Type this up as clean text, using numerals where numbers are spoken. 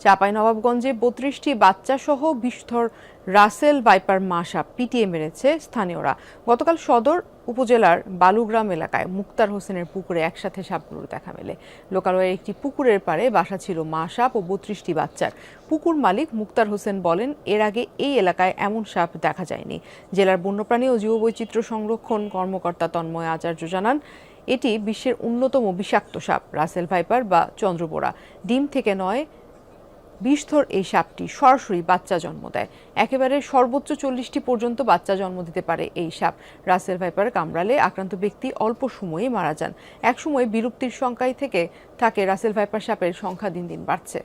চাঁপাইনবাবগঞ্জে ৩২টি বাচ্চাসহ বিষধর Russell viper মা সাপ পিটিয়ে মেরেছে স্থানীয়রা। গতকাল সদর উপজেলার বালুগ্রাম এলাকায় মুক্তার হোসেনের পুকুরে একসাথে সাপগুলোর দেখা মেলে। লোকালয়ের একটি পুকুরের পাড়ে বাসা ছিল মা সাপ ও ৩২টি বাচ্চার। পুকুর মালিক মুক্তার হোসেন বলেন, এর আগে এই এলাকায় এমন সাপ দেখা যায়নি। জেলার বন্যপ্রাণী ও জীববৈচিত্র্য সংরক্ষণ কর্মকর্তা তন্ময় আচার্য জানান, এটি বিশ্বের অন্যতম বিষাক্ত সাপ রাসেল ভাইপার বা চন্দ্রবোরা। ডিম থেকে নয়, বিষধর এই সাপটি সরাসরি বাচ্চা জন্ম দেয়। একেবারে সর্বোচ্চ 40টি পর্যন্ত বাচ্চা জন্ম দিতে পারে এই সাপ। রাসেল ভাইপার কামড়ালে আক্রান্ত ব্যক্তি অল্প সময়েই মারা যান। একসময় বিলুপ্তির শঙ্কায় থেকে রাসেল ভাইপার সাপের সংখ্যা দিন দিন বাড়ছে।